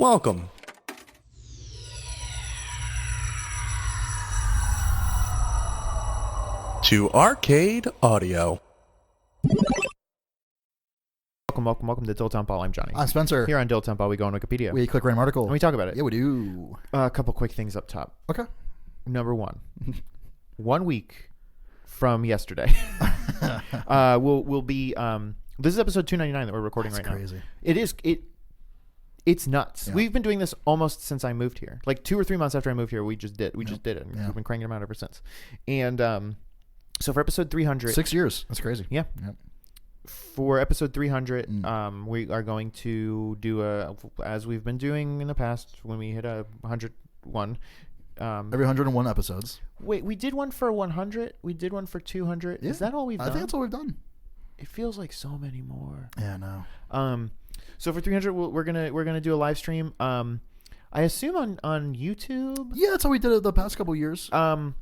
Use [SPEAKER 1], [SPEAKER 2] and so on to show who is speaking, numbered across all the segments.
[SPEAKER 1] Welcome to Arcade Audio.
[SPEAKER 2] Welcome to Dilettante. I'm Johnny.
[SPEAKER 3] I'm Spencer.
[SPEAKER 2] Here on Dilettante, we go on Wikipedia.
[SPEAKER 3] We click random article.
[SPEAKER 2] And we talk about it.
[SPEAKER 3] Yeah, we do.
[SPEAKER 2] A couple quick things up top.
[SPEAKER 3] Okay.
[SPEAKER 2] Number one. 1 week from yesterday. we'll be this is episode 299 that we're recording right
[SPEAKER 3] crazy.
[SPEAKER 2] now. It is it's nuts. Yeah. We've been doing this almost since I moved here. Like 2 or 3 months after I moved here, we just did it. And we've been cranking them out ever since. And so for episode 300,
[SPEAKER 3] 6 years. That's crazy.
[SPEAKER 2] Yeah.
[SPEAKER 3] Yep.
[SPEAKER 2] For episode 300, we are going to do as we've been doing in the past when we hit 101.
[SPEAKER 3] Every 101 episodes.
[SPEAKER 2] Wait, we did one for 100. We did one for 200.
[SPEAKER 3] Yeah.
[SPEAKER 2] Is that all we've done?
[SPEAKER 3] I think that's all we've done.
[SPEAKER 2] It feels like so many more.
[SPEAKER 3] Yeah, no.
[SPEAKER 2] So for 300, we're gonna do a live stream. I assume on YouTube.
[SPEAKER 3] Yeah, that's how we did it the past couple years. We'll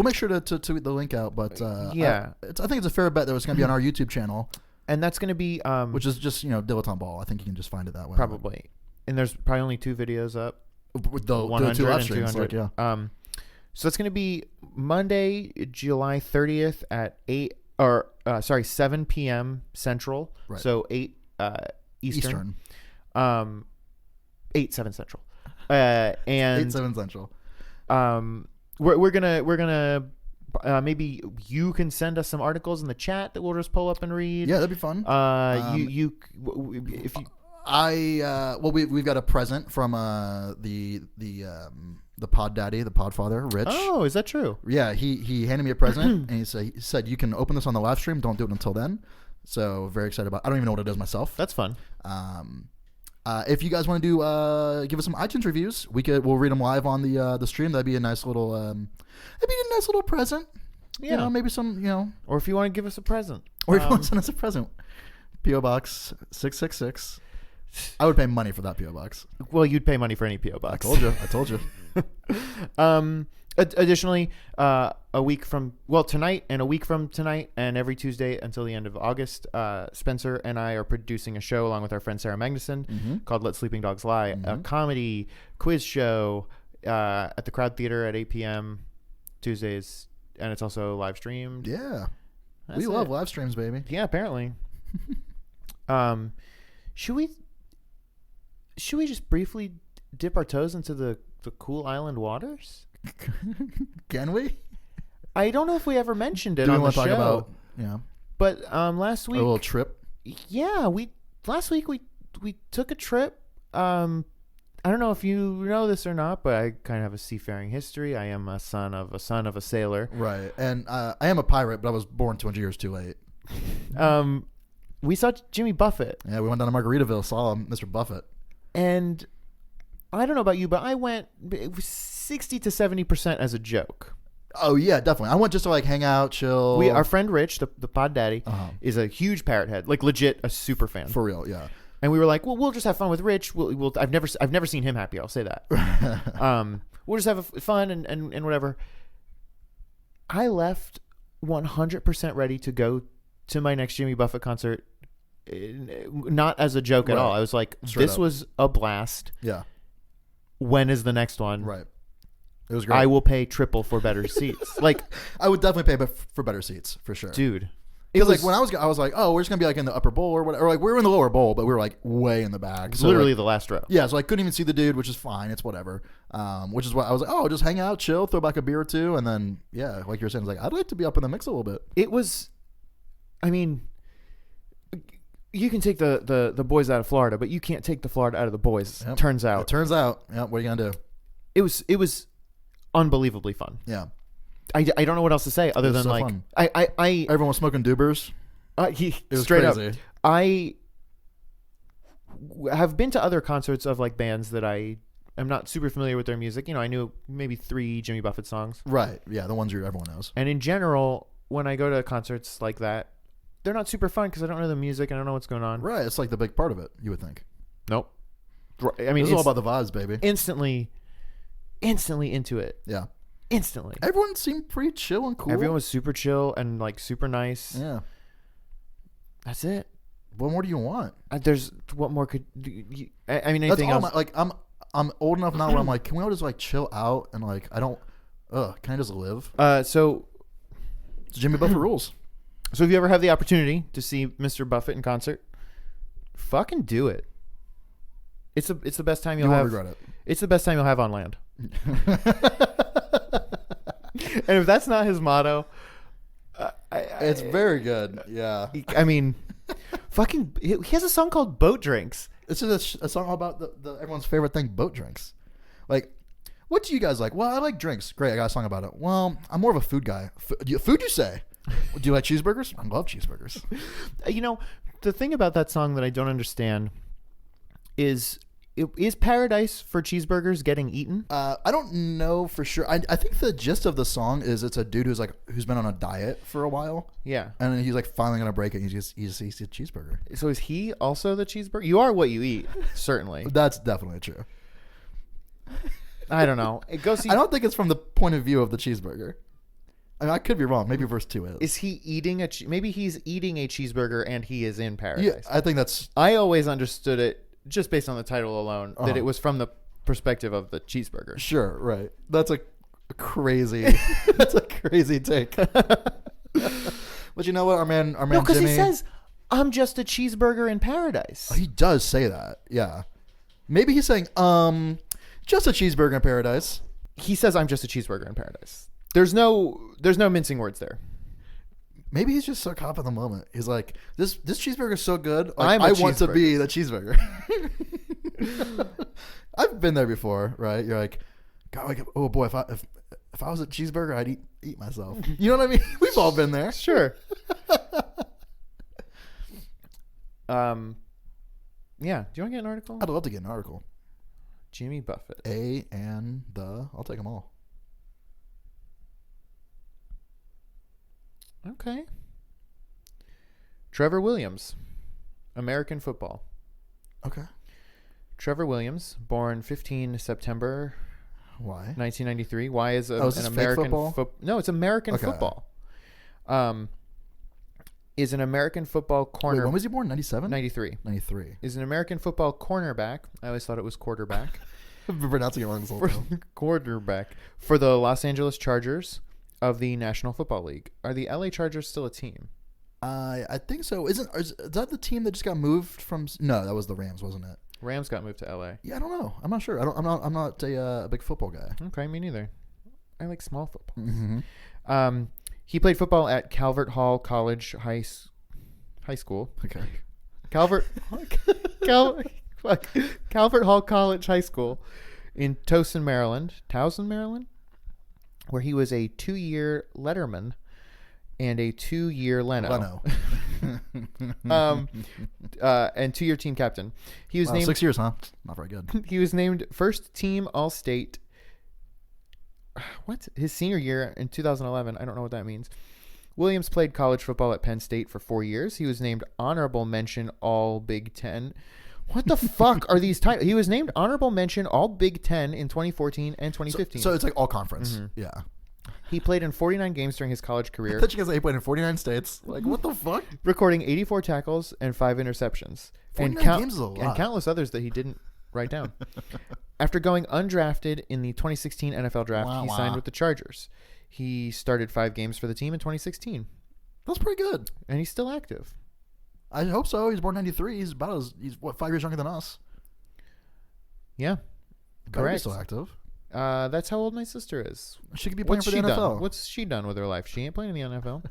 [SPEAKER 3] make sure to tweet the link out, but
[SPEAKER 2] yeah,
[SPEAKER 3] I think it's a fair bet that it's going to be on our YouTube channel,
[SPEAKER 2] and that's going to be
[SPEAKER 3] which is just Dilettante Ball. I think you can just find it that way.
[SPEAKER 2] Probably, and there's probably only 2 videos up.
[SPEAKER 3] With the 100 and 200.
[SPEAKER 2] Like, yeah. So it's going to be Monday, July 30th at 7 p.m. Central.
[SPEAKER 3] Right.
[SPEAKER 2] So 8 Eastern. 7 Central. And
[SPEAKER 3] 8-7 Central.
[SPEAKER 2] We're gonna maybe you can send us some articles in the chat that we'll just pull up and read.
[SPEAKER 3] Yeah, that'd be fun. We've got a present from the pod daddy, the pod father, Rich.
[SPEAKER 2] Oh, is that true?
[SPEAKER 3] Yeah, he handed me a present and he said you can open this on the live stream. Don't do it until then. So very excited about. I don't even know what it is myself.
[SPEAKER 2] That's fun.
[SPEAKER 3] If you guys want to do give us some iTunes reviews, we'll read them live on the stream. That'd be a nice little present.
[SPEAKER 2] Yeah,
[SPEAKER 3] maybe some
[SPEAKER 2] Or if you want to give us a present,
[SPEAKER 3] or if you want to send us a present, PO Box 666. I would pay money for that PO Box.
[SPEAKER 2] Well, you'd pay money for any PO Box.
[SPEAKER 3] I told you.
[SPEAKER 2] Additionally, a week from tonight and a week from tonight and every Tuesday until the end of August, Spencer and I are producing a show along with our friend Sarah Magnuson called Let Sleeping Dogs Lie, a comedy quiz show at the Crowd Theater at 8 p.m. Tuesdays, and it's also live streamed.
[SPEAKER 3] Yeah, we love live streams, baby.
[SPEAKER 2] Yeah, apparently. Should we just briefly dip our toes into the cool island waters?
[SPEAKER 3] Can we?
[SPEAKER 2] I don't know if we ever mentioned it
[SPEAKER 3] on
[SPEAKER 2] the
[SPEAKER 3] want
[SPEAKER 2] show.
[SPEAKER 3] To talk about,
[SPEAKER 2] but last week,
[SPEAKER 3] a little trip.
[SPEAKER 2] Yeah, last week we took a trip. I don't know if you know this or not, but I kind of have a seafaring history. I am a son of a sailor.
[SPEAKER 3] Right, and I am a pirate, but I was born 200 years too late.
[SPEAKER 2] We saw Jimmy Buffett.
[SPEAKER 3] Yeah, we went down to Margaritaville, saw Mr. Buffett.
[SPEAKER 2] And I don't know about you, but I went 60 to 70% as a joke.
[SPEAKER 3] Oh yeah, definitely. I went just to hang out, chill.
[SPEAKER 2] Our friend Rich, the pod daddy, is a huge parrot head, like legit a super fan.
[SPEAKER 3] For real, yeah.
[SPEAKER 2] And we were like, well, we'll just have fun with Rich. I've never seen him happy. I'll say that. We'll just have fun and whatever. I left 100% ready to go to my next Jimmy Buffett concert. Not as a joke at all. I was like, this was a blast.
[SPEAKER 3] Yeah.
[SPEAKER 2] When is the next one?
[SPEAKER 3] Right. It was great.
[SPEAKER 2] I will pay triple for better seats.
[SPEAKER 3] I would definitely pay for better seats for sure,
[SPEAKER 2] dude.
[SPEAKER 3] Because when I was like, oh, we're just gonna be in the upper bowl or whatever. Or we were in the lower bowl, but we were way in the back. So
[SPEAKER 2] literally the last row.
[SPEAKER 3] Yeah, so I couldn't even see the dude, which is fine. It's whatever. Which is why I was like, oh, just hang out, chill, throw back a beer or two, and then like you were saying, it's I'd like to be up in the mix a little bit.
[SPEAKER 2] It was, I mean, you can take the boys out of Florida, but you can't take the Florida out of the boys.
[SPEAKER 3] Yep.
[SPEAKER 2] Turns out.
[SPEAKER 3] It turns out. Yeah. What are you gonna do?
[SPEAKER 2] It was unbelievably fun.
[SPEAKER 3] Yeah.
[SPEAKER 2] I don't know what else to say other than
[SPEAKER 3] fun.
[SPEAKER 2] Everyone
[SPEAKER 3] was smoking doobers.
[SPEAKER 2] It was
[SPEAKER 3] straight
[SPEAKER 2] crazy. Up. I have been to other concerts of bands that I am not super familiar with their music. I knew maybe 3 Jimmy Buffett songs.
[SPEAKER 3] Right. Yeah, the ones everyone knows.
[SPEAKER 2] And in general, when I go to concerts like that, they're not super fun because I don't know the music and I don't know what's going on.
[SPEAKER 3] Right. It's the big part of it, you would think.
[SPEAKER 2] Nope. I mean,
[SPEAKER 3] it's all about the vibes, baby.
[SPEAKER 2] Instantly into it.
[SPEAKER 3] Yeah.
[SPEAKER 2] Instantly.
[SPEAKER 3] Everyone seemed pretty chill and cool.
[SPEAKER 2] Everyone was super chill and super nice.
[SPEAKER 3] Yeah.
[SPEAKER 2] That's it.
[SPEAKER 3] What more do you want?
[SPEAKER 2] There's what more could you, I mean,
[SPEAKER 3] That's
[SPEAKER 2] anything
[SPEAKER 3] all
[SPEAKER 2] else?
[SPEAKER 3] like I'm old enough now where I'm like, can we all just like chill out and like I don't. Can I just live?
[SPEAKER 2] So
[SPEAKER 3] It's Jimmy Buffett rules.
[SPEAKER 2] So if you ever have the opportunity to see Mr. Buffett in concert, fucking do it. It's the best time you'll have.
[SPEAKER 3] You won't regret it.
[SPEAKER 2] It's the best time you'll have on land. And if that's not his motto,
[SPEAKER 3] It's very good. Yeah.
[SPEAKER 2] I mean, fucking, he has a song called "Boat Drinks."
[SPEAKER 3] It's just a song about the everyone's favorite thing, boat drinks. Like, what do you guys like? Well, I like drinks. Great, I got a song about it. Well, I'm more of a food guy. Food, you say? Do you like cheeseburgers? I love cheeseburgers.
[SPEAKER 2] You know, the thing about that song that I don't understand is paradise for cheeseburgers getting eaten?
[SPEAKER 3] I don't know for sure. I think the gist of the song is it's a dude who's been on a diet for a while.
[SPEAKER 2] Yeah.
[SPEAKER 3] And then he's like finally gonna break it. And he just eats a cheeseburger.
[SPEAKER 2] So is he also the cheeseburger? You are what you eat, certainly.
[SPEAKER 3] That's definitely true.
[SPEAKER 2] I don't know.
[SPEAKER 3] I don't think it's from the point of view of the cheeseburger. I mean, I could be wrong. Maybe verse 2 is.
[SPEAKER 2] Is he eating maybe he's eating a cheeseburger and he is in paradise?
[SPEAKER 3] Yeah, I think that's.
[SPEAKER 2] I always understood it just based on the title alone that it was from the perspective of the cheeseburger.
[SPEAKER 3] Sure, right. That's a crazy. That's a crazy take. But you know what, our man
[SPEAKER 2] No, because
[SPEAKER 3] Jimmy.
[SPEAKER 2] he says, "I'm just a cheeseburger in paradise."
[SPEAKER 3] Oh, he does say that. Yeah. Maybe he's saying, just a cheeseburger in paradise.
[SPEAKER 2] He says, "I'm just a cheeseburger in paradise." There's no mincing words there.
[SPEAKER 3] Maybe he's just so caught up in the moment. He's like, this cheeseburger is so good. Like,
[SPEAKER 2] I'm a
[SPEAKER 3] I want to
[SPEAKER 2] cheeseburger.
[SPEAKER 3] be the cheeseburger. I've been there before, right? You're like, God, like, oh boy, if I was a cheeseburger, I'd eat myself. You know what I mean? We've all been there.
[SPEAKER 2] Sure. Yeah. Do you want to get an article?
[SPEAKER 3] I'd love to get an article.
[SPEAKER 2] Jimmy Buffett.
[SPEAKER 3] A and the. I'll take them all.
[SPEAKER 2] Okay. Trevor Williams, American football.
[SPEAKER 3] Okay.
[SPEAKER 2] Trevor Williams, born 15 September
[SPEAKER 3] Why?
[SPEAKER 2] 1993. Why is
[SPEAKER 3] is this
[SPEAKER 2] an
[SPEAKER 3] fake
[SPEAKER 2] American
[SPEAKER 3] football?
[SPEAKER 2] No, it's American
[SPEAKER 3] Okay.
[SPEAKER 2] football. Is an American football corner.
[SPEAKER 3] Wait, when was he born? 97?
[SPEAKER 2] 93.
[SPEAKER 3] 93.
[SPEAKER 2] Is an American football cornerback. I always thought it was quarterback.
[SPEAKER 3] I've been pronouncing it wrong this whole time.
[SPEAKER 2] Quarterback for the Los Angeles Chargers of the National Football League. Are the LA Chargers still a team?
[SPEAKER 3] I think so. Is that the team that just got moved from? No, that was the Rams, wasn't it?
[SPEAKER 2] Rams got moved to LA.
[SPEAKER 3] Yeah, I don't know. I'm not sure. I'm not a big football guy.
[SPEAKER 2] Okay, me neither. I like small football.
[SPEAKER 3] Mm-hmm.
[SPEAKER 2] He played football at Calvert Hall College High School.
[SPEAKER 3] Okay.
[SPEAKER 2] Calvert Hall College High School in Towson, Maryland, where he was a 2-year letterman and a 2-year Leno. And 2-year team captain. He was named
[SPEAKER 3] 6 years, huh? Not very good.
[SPEAKER 2] He was named first team All-State. What? His senior year in 2011. I don't know what that means. Williams played college football at Penn State for 4 years. He was named honorable mention All Big Ten. What the fuck are these titles? He was named honorable mention All Big Ten in 2014 and 2015.
[SPEAKER 3] So it's like all conference. Yeah.
[SPEAKER 2] He played in 49 games during his college
[SPEAKER 3] I
[SPEAKER 2] career,
[SPEAKER 3] thought you guys say he played in 49 states. Like, what the fuck?
[SPEAKER 2] recording 84 tackles and 5 interceptions.
[SPEAKER 3] 49 games is a lot.
[SPEAKER 2] And countless others that he didn't write down. After going undrafted in the 2016 NFL draft, he signed with the Chargers. He started 5 games for the team in 2016.
[SPEAKER 3] That's pretty good.
[SPEAKER 2] And he's still active.
[SPEAKER 3] I hope so. He's born 93. He's what, 5 years younger than us?
[SPEAKER 2] Yeah.
[SPEAKER 3] Better be
[SPEAKER 2] Correct.
[SPEAKER 3] still active.
[SPEAKER 2] That's how old my sister is.
[SPEAKER 3] She could be playing
[SPEAKER 2] What's
[SPEAKER 3] for
[SPEAKER 2] she
[SPEAKER 3] the NFL.
[SPEAKER 2] done? What's she done with her life? She ain't playing in the NFL.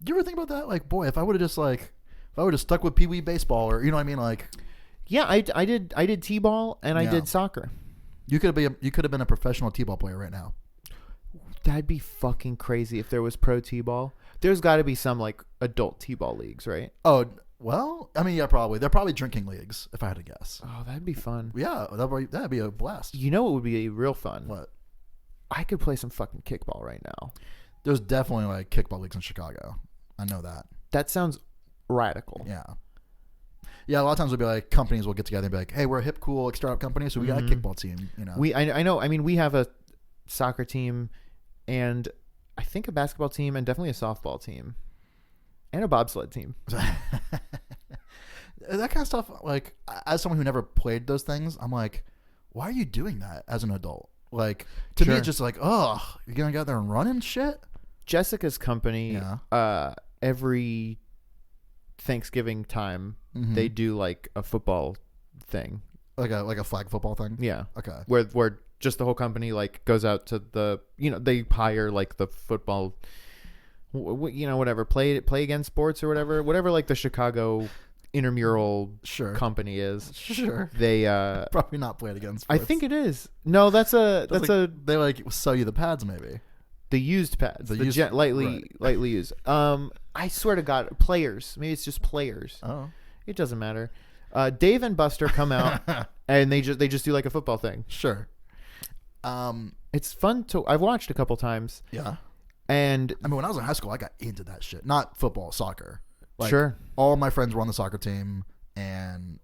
[SPEAKER 3] Do you ever think about that? Like, boy, if I would have stuck with Pee Wee baseball, or you know what I mean? Like,
[SPEAKER 2] yeah, I did T-ball and I
[SPEAKER 3] Yeah.
[SPEAKER 2] did soccer.
[SPEAKER 3] you could have been a professional T-ball player right now.
[SPEAKER 2] That'd be fucking crazy if there was pro T-ball. There's got to be some like adult T-ball leagues, right?
[SPEAKER 3] Oh, well, I mean, yeah, probably. They're probably drinking leagues, if I had to guess.
[SPEAKER 2] Oh, that'd be fun.
[SPEAKER 3] Yeah, that'd be a blast.
[SPEAKER 2] You know what would be real fun?
[SPEAKER 3] What?
[SPEAKER 2] I could play some fucking kickball right now.
[SPEAKER 3] There's definitely like kickball leagues in Chicago. I know that.
[SPEAKER 2] That sounds radical.
[SPEAKER 3] Yeah. Yeah, a lot of times it'll be like companies will get together and be like, "Hey, we're a hip, cool, like startup company, so we got a kickball team." You know.
[SPEAKER 2] I know. I mean, we have a soccer team and I think a basketball team and definitely a softball team and a bobsled team.
[SPEAKER 3] That kind of stuff, like, as someone who never played those things, I'm like, why are you doing that as an adult? Like, to me,
[SPEAKER 2] Sure.
[SPEAKER 3] it's just like, oh, you're going to go out there and run and shit?
[SPEAKER 2] Jessica's company, every Thanksgiving time, they do like a football thing.
[SPEAKER 3] Like a flag football thing?
[SPEAKER 2] Yeah.
[SPEAKER 3] Okay.
[SPEAKER 2] Where just the whole company like goes out to the, they hire like the football, whatever, play against sports or whatever like the Chicago intramural company is.
[SPEAKER 3] Sure.
[SPEAKER 2] They
[SPEAKER 3] probably not played against sports.
[SPEAKER 2] I think it is. No, that's
[SPEAKER 3] they like sell you the pads maybe.
[SPEAKER 2] The used pads, lightly used. I swear to God, players. Maybe it's just players.
[SPEAKER 3] Oh,
[SPEAKER 2] it doesn't matter. Dave and Buster come out and they just do like a football thing.
[SPEAKER 3] Sure.
[SPEAKER 2] It's fun I've watched a couple times.
[SPEAKER 3] Yeah.
[SPEAKER 2] And
[SPEAKER 3] I mean, when I was in high school, I got into that shit. Not football, soccer. Like,
[SPEAKER 2] sure.
[SPEAKER 3] All my friends were on the soccer team, and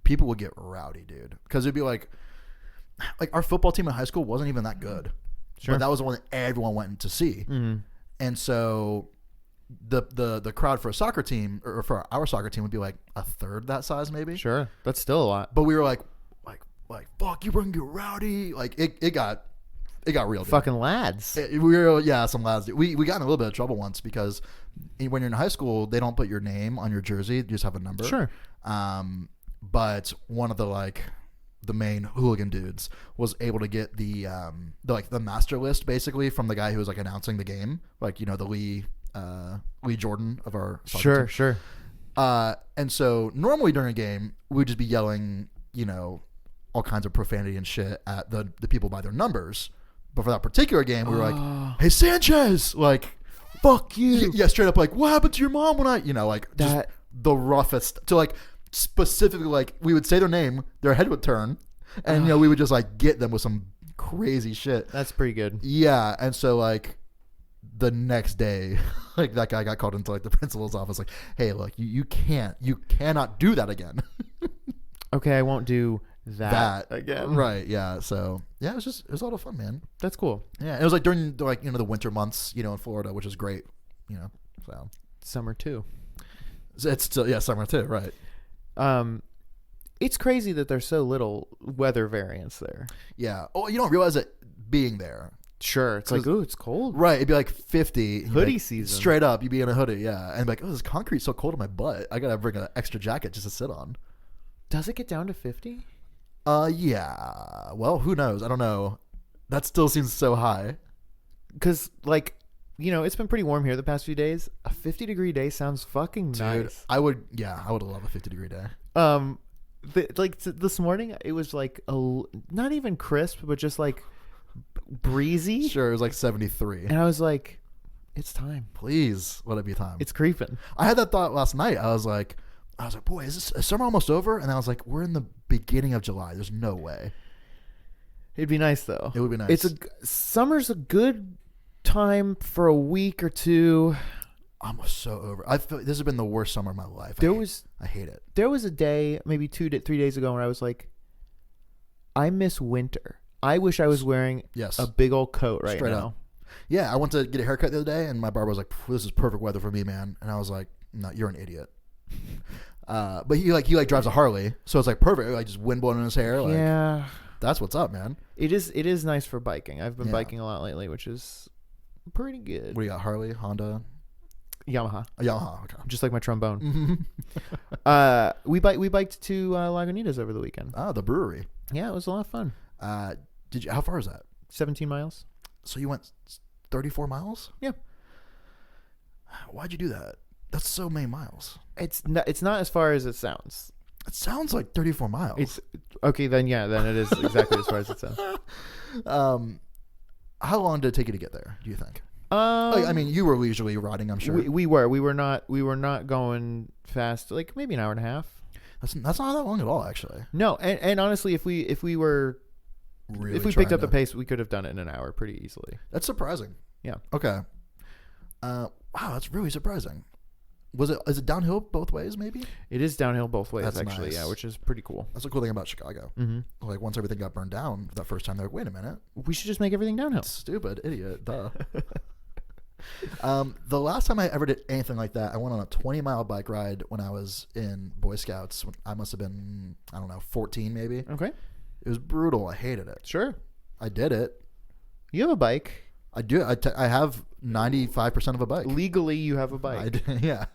[SPEAKER 3] people would get rowdy, dude. Because it'd be like our football team in high school wasn't even that good.
[SPEAKER 2] Sure.
[SPEAKER 3] But that was the one that everyone went to see. Mm-hmm. And so the crowd for a soccer team, or for our soccer team, would be like a third that size, maybe.
[SPEAKER 2] Sure. That's still a lot.
[SPEAKER 3] But we were like, fuck, you bring get rowdy. Like, it got real. Dude.
[SPEAKER 2] Fucking lads.
[SPEAKER 3] We were, some lads. We got in a little bit of trouble once because when you're in high school, they don't put your name on your jersey. You just have a number.
[SPEAKER 2] Sure.
[SPEAKER 3] But one of the main hooligan dudes was able to get the master list basically from the guy who was like announcing the game, like, the Lee Jordan of our soccer team.
[SPEAKER 2] Sure.
[SPEAKER 3] And so normally during a game, we'd just be yelling, all kinds of profanity and shit at the people by their numbers. But for that particular game, we were like, "Hey, Sanchez, like, fuck you." Yeah, straight up, like, "What happened to your mom when I," like, just
[SPEAKER 2] that
[SPEAKER 3] the roughest. To like specifically, like, we would say their name, their head would turn, and we would just like get them with some crazy shit.
[SPEAKER 2] That's pretty good.
[SPEAKER 3] Yeah, and so like the next day, like that guy got called into like the principal's office, like, "Hey, look, you cannot do that again."
[SPEAKER 2] Okay, I won't do that again.
[SPEAKER 3] Right. Yeah. So yeah, it was a lot of fun, man.
[SPEAKER 2] That's cool.
[SPEAKER 3] Yeah. It was like during the winter months, in Florida, which is great, so
[SPEAKER 2] Summer too.
[SPEAKER 3] It's still, summer too. Right.
[SPEAKER 2] It's crazy that there's so little weather variance there.
[SPEAKER 3] Yeah. Oh, you don't realize it being there.
[SPEAKER 2] Sure. It's like, ooh, it's cold.
[SPEAKER 3] Right. It'd be like 50.
[SPEAKER 2] Hoodie season.
[SPEAKER 3] Straight up. You'd be in a hoodie. Yeah. And be like, oh, this concrete's so cold on my butt. I got to bring an extra jacket just to sit on.
[SPEAKER 2] Does it get down to 50?
[SPEAKER 3] Yeah. Well, who knows? I don't know. That still seems so high.
[SPEAKER 2] Because, like, it's been pretty warm here the past few days. A 50-degree day sounds fucking nice.
[SPEAKER 3] I would love a 50-degree day.
[SPEAKER 2] This morning, it was like not even crisp, but just like breezy.
[SPEAKER 3] Sure, it was like 73.
[SPEAKER 2] And I was like, it's time.
[SPEAKER 3] Please, let it be time.
[SPEAKER 2] It's creeping.
[SPEAKER 3] I had that thought last night. I was like, boy, is summer almost over? And I was like, we're in the beginning of July. There's no way.
[SPEAKER 2] It'd be nice though.
[SPEAKER 3] It would be nice.
[SPEAKER 2] Summer's a good time for a week or two.
[SPEAKER 3] I'm so over. I feel this has been the worst summer of my life. I hate it.
[SPEAKER 2] There was a day, maybe 3 days ago, when I was like, I miss winter. I wish I was wearing a big old coat right
[SPEAKER 3] Straight
[SPEAKER 2] now.
[SPEAKER 3] Up. Yeah, I went to get a haircut the other day, and my barber was like, "This is perfect weather for me, man." And I was like, "No, you're an idiot." But he drives a Harley, so it's like perfect. Like just wind blowing in his hair. Like,
[SPEAKER 2] yeah,
[SPEAKER 3] that's what's up, man.
[SPEAKER 2] It is nice for biking. I've been biking a lot lately, which is pretty good.
[SPEAKER 3] What do you got? Harley, Honda,
[SPEAKER 2] Yamaha.
[SPEAKER 3] Yamaha. Okay.
[SPEAKER 2] Just like my trombone. We biked to Lagunitas over the weekend.
[SPEAKER 3] Ah, the brewery.
[SPEAKER 2] Yeah, it was a lot of fun.
[SPEAKER 3] How far is that?
[SPEAKER 2] 17 miles.
[SPEAKER 3] So you went 34 miles?
[SPEAKER 2] Yeah.
[SPEAKER 3] Why'd you do that? That's so many miles.
[SPEAKER 2] It's not as far as it sounds.
[SPEAKER 3] It sounds like 34 miles.
[SPEAKER 2] It's okay. Then it is exactly as far as it sounds.
[SPEAKER 3] How long did it take you to get there, do you think? I mean, you were leisurely riding, I'm sure.
[SPEAKER 2] We were not going fast. Like maybe an hour and a half.
[SPEAKER 3] That's not that long at all, actually.
[SPEAKER 2] No, and honestly, if we picked up the pace, we could have done it in an hour pretty easily.
[SPEAKER 3] That's surprising.
[SPEAKER 2] Yeah.
[SPEAKER 3] Okay. Wow, that's really surprising. Is it downhill both ways, maybe?
[SPEAKER 2] It is downhill both ways,
[SPEAKER 3] That's
[SPEAKER 2] actually,
[SPEAKER 3] nice.
[SPEAKER 2] Yeah, which is pretty cool.
[SPEAKER 3] That's the cool thing about Chicago. Mm-hmm. Like, once everything got burned down that first time, they're like, wait a minute.
[SPEAKER 2] We should just make everything downhill.
[SPEAKER 3] Stupid idiot. Duh. The last time I ever did anything like that, I went on a 20-mile bike ride when I was in Boy Scouts. I must have been, I don't know, 14 maybe.
[SPEAKER 2] Okay.
[SPEAKER 3] It was brutal. I hated it.
[SPEAKER 2] Sure.
[SPEAKER 3] I did it.
[SPEAKER 2] You have a bike.
[SPEAKER 3] I do. I have 95% of a bike.
[SPEAKER 2] Legally, you have a bike.
[SPEAKER 3] Yeah.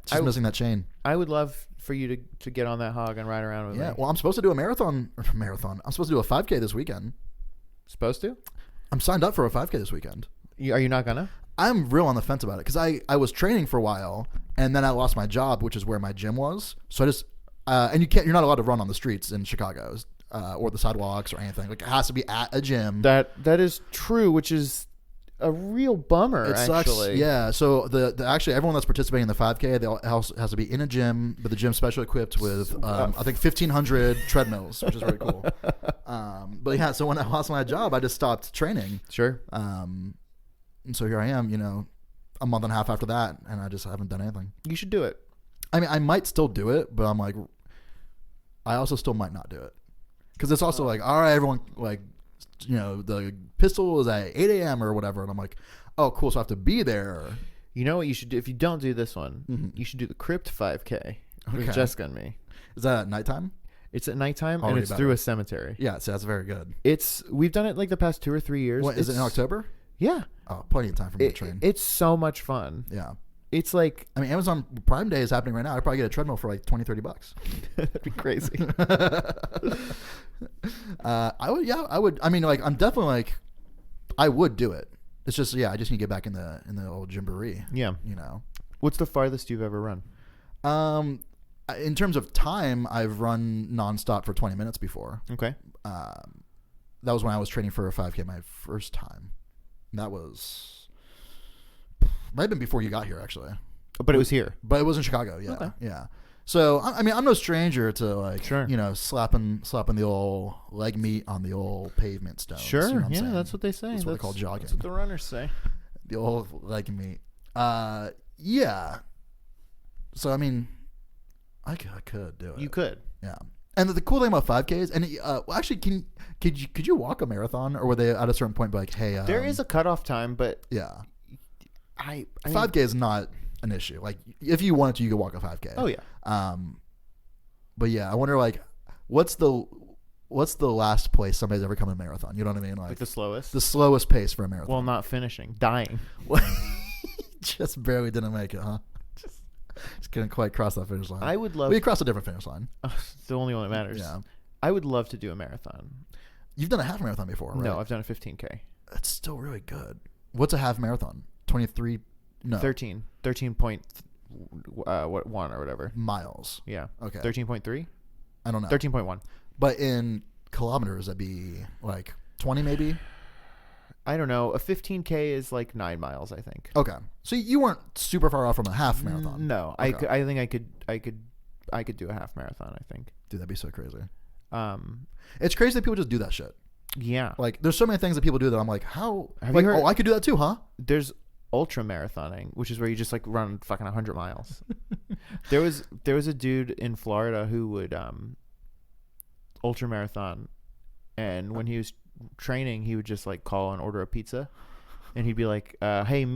[SPEAKER 3] Just missing that chain.
[SPEAKER 2] I would love for you to get on that hog and ride around with me.
[SPEAKER 3] Yeah. Well, I'm supposed to do a marathon. I'm supposed to do a 5K this weekend.
[SPEAKER 2] Supposed to?
[SPEAKER 3] I'm signed up for a 5K this weekend.
[SPEAKER 2] Are you not gonna?
[SPEAKER 3] I'm real on the fence about it because I was training for a while and then I lost my job, which is where my gym was. So I just and you're not allowed to run on the streets in Chicago or the sidewalks or anything. Like it has to be at a gym.
[SPEAKER 2] That is true, which is a real bummer.
[SPEAKER 3] It sucks.
[SPEAKER 2] Actually.
[SPEAKER 3] Yeah. So the actually everyone that's participating in the 5K, they all has to be in a gym, but the gym's specially equipped with I think 1,500 treadmills, which is really cool. But yeah, so when I lost my job, I just stopped training.
[SPEAKER 2] Sure.
[SPEAKER 3] And so here I am, a month and a half after that, and I just haven't done anything.
[SPEAKER 2] You should do it.
[SPEAKER 3] I mean, I might still do it, but I'm like, I also still might not do it. Because it's also like, all right, everyone, like, the pistol is at 8 a.m. or whatever. And I'm like, oh, cool, so I have to be there.
[SPEAKER 2] You know what you should do? If you don't do this one, you should do the Crypt 5K with Jessica and me.
[SPEAKER 3] Is that at nighttime?
[SPEAKER 2] It's at nighttime,
[SPEAKER 3] Already
[SPEAKER 2] and it's through a cemetery.
[SPEAKER 3] Yeah, so that's very good.
[SPEAKER 2] We've done it like the past 2 or 3 years.
[SPEAKER 3] What, is it in October?
[SPEAKER 2] Yeah.
[SPEAKER 3] Oh, plenty of time for me to train.
[SPEAKER 2] It's so much fun.
[SPEAKER 3] Yeah.
[SPEAKER 2] It's like...
[SPEAKER 3] I mean, Amazon Prime Day is happening right now. I'd probably get a treadmill for like $20-$30.
[SPEAKER 2] That'd be crazy.
[SPEAKER 3] I would. I mean, like, I'm definitely like, I would do it. It's just, I just need to get back in the old gymboree.
[SPEAKER 2] Yeah. What's the farthest you've ever run?
[SPEAKER 3] In terms of time, I've run nonstop for 20 minutes before.
[SPEAKER 2] Okay.
[SPEAKER 3] That was when I was training for a 5K my first time. That was might have been before you got here, actually.
[SPEAKER 2] But it was here.
[SPEAKER 3] But it was in Chicago. Yeah.
[SPEAKER 2] Okay.
[SPEAKER 3] Yeah. So I mean, I'm no stranger to like,
[SPEAKER 2] sure.
[SPEAKER 3] slapping the old leg meat on the old pavement stones.
[SPEAKER 2] Sure.
[SPEAKER 3] You know what I'm saying?
[SPEAKER 2] That's what they say.
[SPEAKER 3] That's what they call jogging.
[SPEAKER 2] That's what the runners say.
[SPEAKER 3] The old leg meat. Yeah. So I mean, I could do it.
[SPEAKER 2] You could.
[SPEAKER 3] Yeah. And the cool thing about 5Ks, and actually, could you walk a marathon, or were they at a certain point be like, hey,
[SPEAKER 2] there is a cutoff time, but
[SPEAKER 3] yeah,
[SPEAKER 2] I
[SPEAKER 3] 5K is not an issue. Like if you wanted to, you could walk a 5K.
[SPEAKER 2] Oh yeah.
[SPEAKER 3] But yeah, I wonder like, what's the last place somebody's ever come in a marathon? You know what I mean?
[SPEAKER 2] Like the slowest.
[SPEAKER 3] The slowest pace for a marathon.
[SPEAKER 2] Well, not finishing, dying.
[SPEAKER 3] Just barely didn't make it, huh? Just couldn't quite cross that finish line.
[SPEAKER 2] I would love.
[SPEAKER 3] We crossed a different finish line.
[SPEAKER 2] It's the only one that matters.
[SPEAKER 3] Yeah.
[SPEAKER 2] I would love to do a marathon.
[SPEAKER 3] You've done a half marathon before, right?
[SPEAKER 2] No, I've done a 15K.
[SPEAKER 3] That's still really good. What's a half marathon? 23? No.
[SPEAKER 2] 13. 13.1 or whatever.
[SPEAKER 3] Miles.
[SPEAKER 2] Yeah.
[SPEAKER 3] Okay.
[SPEAKER 2] 13.3?
[SPEAKER 3] I don't know.
[SPEAKER 2] 13.1.
[SPEAKER 3] But in kilometers, that'd be like 20 maybe?
[SPEAKER 2] I don't know. A 15K is like 9 miles, I think.
[SPEAKER 3] Okay. So you weren't super far off from a half marathon.
[SPEAKER 2] No.
[SPEAKER 3] Okay.
[SPEAKER 2] I think I could do a half marathon, I think.
[SPEAKER 3] Dude, that'd be so crazy. It's crazy that people just do that shit.
[SPEAKER 2] Yeah.
[SPEAKER 3] Like, there's so many things that people do that I'm like, how?
[SPEAKER 2] Have
[SPEAKER 3] like,
[SPEAKER 2] you heard,
[SPEAKER 3] I could do that too, huh?
[SPEAKER 2] There's ultra marathoning, which is where you just like run fucking 100 miles. There was a dude in Florida who would ultra marathon, and when he was training, he would just like call and order a pizza, and he'd be like, "Hey,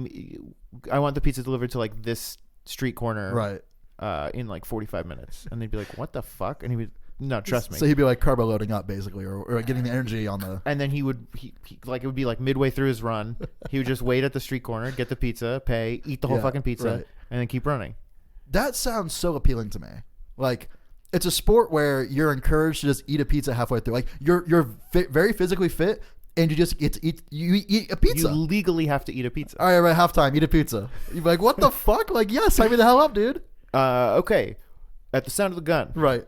[SPEAKER 2] I want the pizza delivered to like this street corner,
[SPEAKER 3] right,
[SPEAKER 2] in like 45 minutes." And they'd be like, "What the fuck?" And he would, "No, trust me."
[SPEAKER 3] So he'd be like carbo loading up basically, or getting the energy on the.
[SPEAKER 2] And then he like it would be like midway through his run, he would just wait at the street corner, get the pizza, pay, eat the whole fucking pizza,
[SPEAKER 3] right.
[SPEAKER 2] and then keep running.
[SPEAKER 3] That sounds so appealing to me. Like, it's a sport where you're encouraged to just eat a pizza halfway through. Like, you're very physically fit, and you just get to eat a pizza.
[SPEAKER 2] You legally have to eat a pizza.
[SPEAKER 3] All right, halftime, eat a pizza. You're like, what the fuck? Like, yes, sign me the hell up, dude.
[SPEAKER 2] Okay. At the sound of the gun,
[SPEAKER 3] right?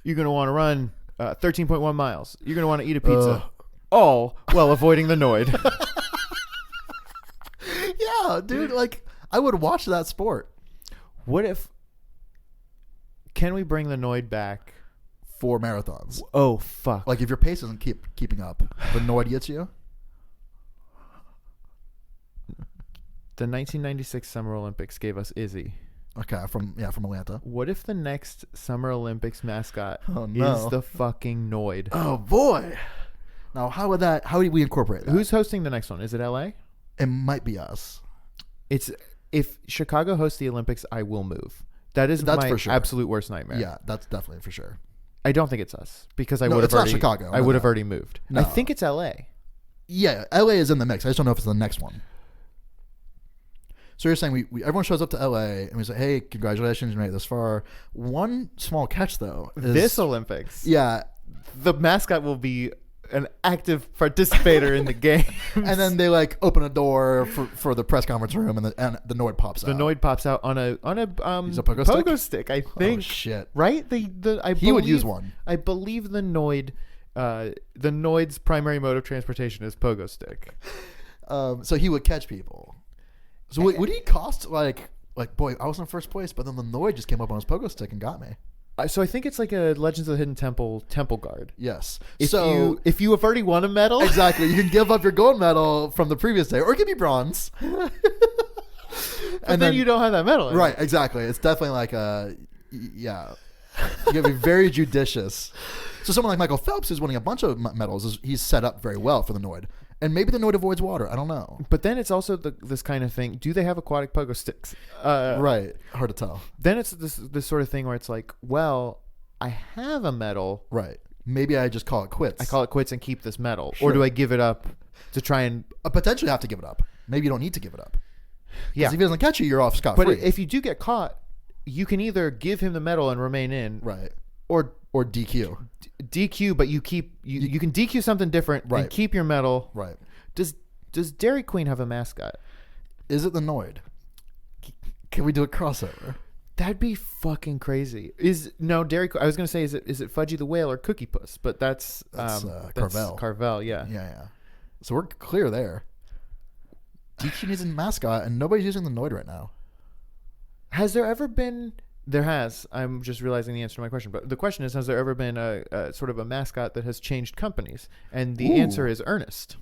[SPEAKER 2] You're gonna want to run 13.1 miles. You're gonna want to eat a pizza, all while avoiding the Noid.
[SPEAKER 3] Yeah, dude. Like, I would watch that sport.
[SPEAKER 2] What if? Can we bring the Noid back
[SPEAKER 3] for marathons?
[SPEAKER 2] Oh fuck!
[SPEAKER 3] Like, if your pace isn't keeping up, the Noid gets you.
[SPEAKER 2] The 1996 Summer Olympics gave us Izzy.
[SPEAKER 3] Okay, from Atlanta.
[SPEAKER 2] What if the next Summer Olympics mascot is the fucking Noid?
[SPEAKER 3] Oh boy! Now, how would we incorporate that?
[SPEAKER 2] Who's hosting the next one? Is it LA?
[SPEAKER 3] It might be us.
[SPEAKER 2] If Chicago hosts the Olympics, I will move. That's my
[SPEAKER 3] for sure.
[SPEAKER 2] absolute worst nightmare.
[SPEAKER 3] Yeah, that's definitely for sure.
[SPEAKER 2] I don't think it's us because I
[SPEAKER 3] No,
[SPEAKER 2] would have
[SPEAKER 3] it's not
[SPEAKER 2] already
[SPEAKER 3] Chicago.
[SPEAKER 2] I
[SPEAKER 3] No,
[SPEAKER 2] would have
[SPEAKER 3] no.
[SPEAKER 2] already moved.
[SPEAKER 3] No.
[SPEAKER 2] I think it's LA.
[SPEAKER 3] Yeah, LA is in the mix. I just don't know if it's the next one. So you're saying we everyone shows up to LA and we say, hey, congratulations, you made it this far. One small catch though is
[SPEAKER 2] This Olympics,
[SPEAKER 3] yeah,
[SPEAKER 2] the mascot will be an active participator in the game.
[SPEAKER 3] and then they like open a door for the press conference room and the Noid pops out.
[SPEAKER 2] the Noid pops out on a
[SPEAKER 3] He's a pogo
[SPEAKER 2] stick, I think.
[SPEAKER 3] Oh shit.
[SPEAKER 2] Right?
[SPEAKER 3] He would use one.
[SPEAKER 2] I believe the Noid's primary mode of transportation is pogo stick.
[SPEAKER 3] So he would catch people. So would he cost like boy, I was in first place, but then the Noid just came up on his pogo stick and got me.
[SPEAKER 2] So I think it's like a Legends of the Hidden Temple guard.
[SPEAKER 3] Yes.
[SPEAKER 2] If you have already won a medal,
[SPEAKER 3] exactly, you can give up your gold medal from the previous day, or it could be bronze.
[SPEAKER 2] and then you don't have that medal.
[SPEAKER 3] Right, exactly. It's definitely like yeah. You gotta be very judicious. So someone like Michael Phelps, who's winning a bunch of medals, he's set up very well for the Noid. And maybe the Noid avoids water. I don't know.
[SPEAKER 2] But then it's also this kind of thing. Do they have aquatic pogo sticks?
[SPEAKER 3] Right. Hard to tell.
[SPEAKER 2] Then it's this sort of thing where it's like, well, I have a medal.
[SPEAKER 3] Right. Maybe I just call it quits.
[SPEAKER 2] I call it quits and keep this medal.
[SPEAKER 3] Sure.
[SPEAKER 2] Or do I give it up to try and...
[SPEAKER 3] potentially have to give it up. Maybe you don't need to give it up.
[SPEAKER 2] Yeah.
[SPEAKER 3] Because if he doesn't catch you, you're off scot-free.
[SPEAKER 2] But if you do get caught, you can either give him the medal and remain in.
[SPEAKER 3] Right.
[SPEAKER 2] Or
[SPEAKER 3] DQ.
[SPEAKER 2] DQ, but you keep... You can DQ something different and keep your medal.
[SPEAKER 3] Right.
[SPEAKER 2] Does Dairy Queen have a mascot?
[SPEAKER 3] Is it the Noid? Can we do a crossover?
[SPEAKER 2] That'd be fucking crazy. Dairy Queen? I was gonna say is it Fudgy the Whale or Cookie Puss? But that's
[SPEAKER 3] Carvel.
[SPEAKER 2] Carvel, yeah.
[SPEAKER 3] Yeah. So we're clear there. DQ needs a mascot, and nobody's using the Noid right now.
[SPEAKER 2] Has there ever been? There has. I'm just realizing the answer to my question. But the question is, has there ever been a sort of a mascot that has changed companies? And the answer is Ernest.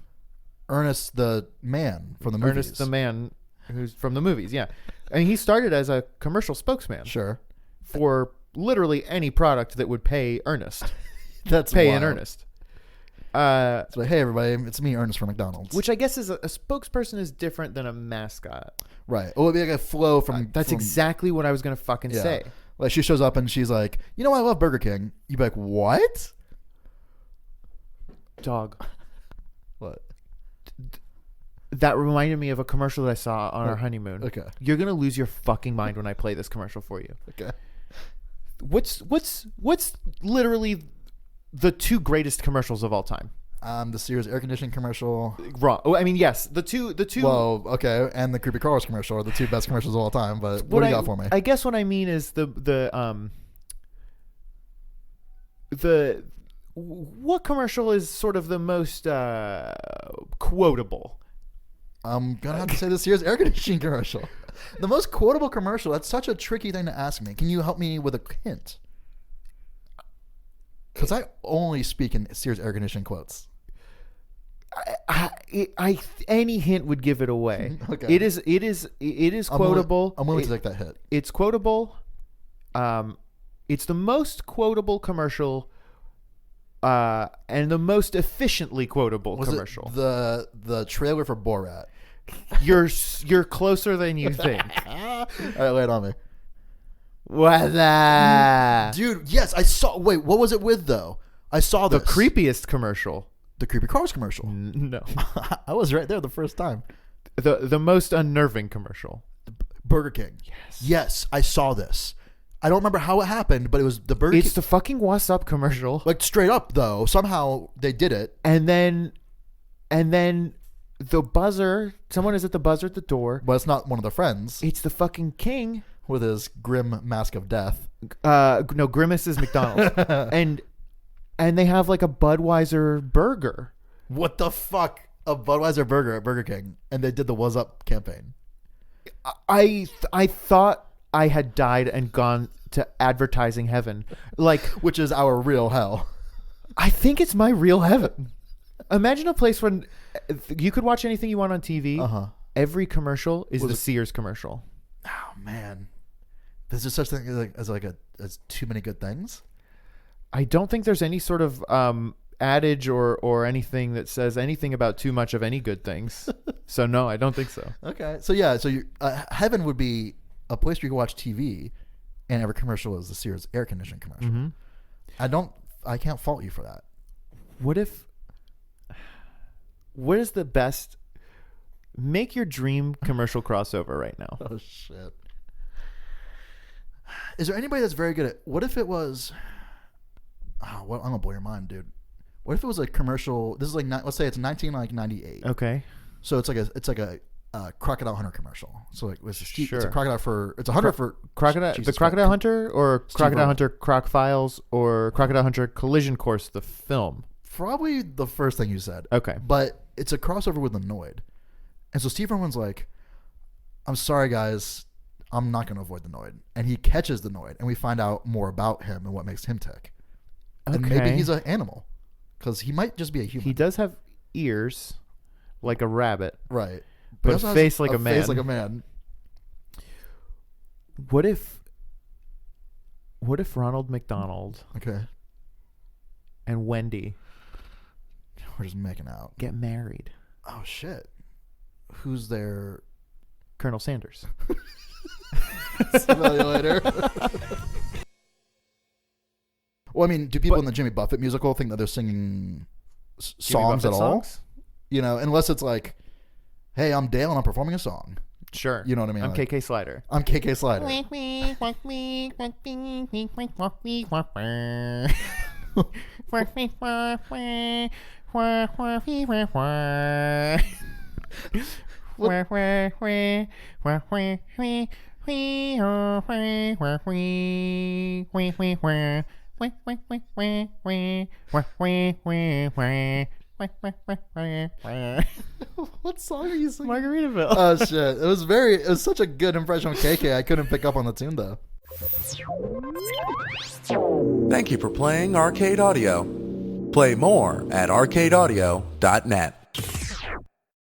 [SPEAKER 3] Ernest the man from the movies.
[SPEAKER 2] Ernest the man who's from the movies, yeah. And he started as a commercial spokesman.
[SPEAKER 3] Sure.
[SPEAKER 2] For literally any product that would pay Ernest.
[SPEAKER 3] That's
[SPEAKER 2] pay
[SPEAKER 3] wild.
[SPEAKER 2] in earnest.
[SPEAKER 3] It's like, hey everybody, it's me, Ernest from McDonald's.
[SPEAKER 2] Which I guess is a spokesperson is different than a mascot.
[SPEAKER 3] Right. Well, it'd be like a flow from...
[SPEAKER 2] That's exactly what I was going to fucking say.
[SPEAKER 3] Like she shows up and she's like, you know, I love Burger King. You'd be like, what?
[SPEAKER 2] Dog.
[SPEAKER 3] What?
[SPEAKER 2] That reminded me of a commercial that I saw on our honeymoon.
[SPEAKER 3] Okay.
[SPEAKER 2] You're gonna lose your fucking mind when I play this commercial for you.
[SPEAKER 3] Okay.
[SPEAKER 2] What's literally the two greatest commercials of all time?
[SPEAKER 3] The Sears air conditioning commercial.
[SPEAKER 2] Wrong. Oh, I mean, yes, the two.
[SPEAKER 3] Well, okay, and the Creepy Crawlers commercial are the two best commercials of all time. But what do you got for me?
[SPEAKER 2] I guess what I mean is what commercial is sort of the most quotable?
[SPEAKER 3] I'm gonna have to say the Sears air conditioning commercial. The most quotable commercial. That's such a tricky thing to ask me. Can you help me with a hint? Because I only speak in Sears air conditioning quotes.
[SPEAKER 2] Any hint would give it away.
[SPEAKER 3] Okay.
[SPEAKER 2] It is quotable.
[SPEAKER 3] I'm willing to take that hit.
[SPEAKER 2] It's quotable. It's the most quotable commercial, and the most efficiently quotable commercial.
[SPEAKER 3] It the trailer for Borat?
[SPEAKER 2] You're closer than you think.
[SPEAKER 3] All right, lay it on me.
[SPEAKER 2] What the
[SPEAKER 3] Dude, yes, I saw. Wait, what was it with though? I saw
[SPEAKER 2] the
[SPEAKER 3] this.
[SPEAKER 2] creepiest commercial.
[SPEAKER 3] The Creepy Crawlers commercial.
[SPEAKER 2] No,
[SPEAKER 3] I was right there the first time.
[SPEAKER 2] the most unnerving commercial.
[SPEAKER 3] Burger King. Yes, I saw this. I don't remember how it happened, but it was the Burger King.
[SPEAKER 2] It's the fucking What's Up commercial.
[SPEAKER 3] Like straight up though, somehow they did it.
[SPEAKER 2] And then the buzzer. Someone is at the buzzer at the door.
[SPEAKER 3] But it's not one of the friends
[SPEAKER 2] It's the fucking king.
[SPEAKER 3] with his grim mask of death.
[SPEAKER 2] No, Grimace is McDonald's, and they have like a Budweiser burger.
[SPEAKER 3] What the fuck? A Budweiser burger at Burger King, and they did the "Was Up" campaign.
[SPEAKER 2] I thought I had died and gone to advertising heaven, like
[SPEAKER 3] Which is our real hell.
[SPEAKER 2] I think it's my real heaven. Imagine a place when you could watch anything you want on TV. Every commercial is the Sears commercial.
[SPEAKER 3] Oh man, there's just such thing as too many good things.
[SPEAKER 2] I don't think there's any sort of adage or anything that says anything about too much of any good things. So no, I don't think so.
[SPEAKER 3] Okay. So yeah. So heaven would be a place where you can watch TV, and every commercial is the Sears air conditioning commercial.
[SPEAKER 2] Mm-hmm.
[SPEAKER 3] I can't fault you for that.
[SPEAKER 2] What is the best? Make your dream commercial crossover right now.
[SPEAKER 3] Oh shit. Is there anybody that's very good at? What if it was? I'm gonna blow your mind, dude. What if it was a commercial? This is like, let's say it's 1998.
[SPEAKER 2] Okay.
[SPEAKER 3] So it's like a Crocodile Hunter commercial. So like
[SPEAKER 2] Sure.
[SPEAKER 3] it's a crocodile for it's a hunter for
[SPEAKER 2] Crocodile,
[SPEAKER 3] Jesus
[SPEAKER 2] the Crocodile
[SPEAKER 3] Christ.
[SPEAKER 2] Hunter, or
[SPEAKER 3] Steve
[SPEAKER 2] Crocodile
[SPEAKER 3] Irwin.
[SPEAKER 2] Hunter Croc Files, or Crocodile Hunter Collision Course, the film.
[SPEAKER 3] Probably the first thing you said.
[SPEAKER 2] Okay.
[SPEAKER 3] But it's a crossover with the Noid. And so Steve Irwin's like, I'm sorry guys, I'm not going to avoid the Noid. And he catches the Noid, and we find out more about him and what makes him tick.
[SPEAKER 2] Okay.
[SPEAKER 3] And maybe he's an animal, because he might just be a human.
[SPEAKER 2] He does have ears like a rabbit.
[SPEAKER 3] Right.
[SPEAKER 2] But
[SPEAKER 3] he
[SPEAKER 2] a
[SPEAKER 3] also has
[SPEAKER 2] face like a man.
[SPEAKER 3] Face like a man.
[SPEAKER 2] What if Ronald McDonald
[SPEAKER 3] Okay.
[SPEAKER 2] and Wendy
[SPEAKER 3] We're just making out.
[SPEAKER 2] get married?
[SPEAKER 3] Oh, shit. Who's there?
[SPEAKER 2] Colonel Sanders.
[SPEAKER 3] Smell you later. Well, I mean, do people in the Jimmy Buffett musical think that they're singing songs at all?
[SPEAKER 2] Songs?
[SPEAKER 3] You know, unless it's like, hey, I'm Dale and I'm performing a song.
[SPEAKER 2] Sure.
[SPEAKER 3] You know what I mean?
[SPEAKER 2] I'm
[SPEAKER 3] Like,
[SPEAKER 2] KK Slider.
[SPEAKER 3] I'm KK Slider. What song are you singing?
[SPEAKER 2] Margaritaville.
[SPEAKER 3] Oh shit! It was such a good impression of KK. I couldn't pick up on the tune though.
[SPEAKER 1] Thank you for playing Arcade Audio. Play more at arcadeaudio.net.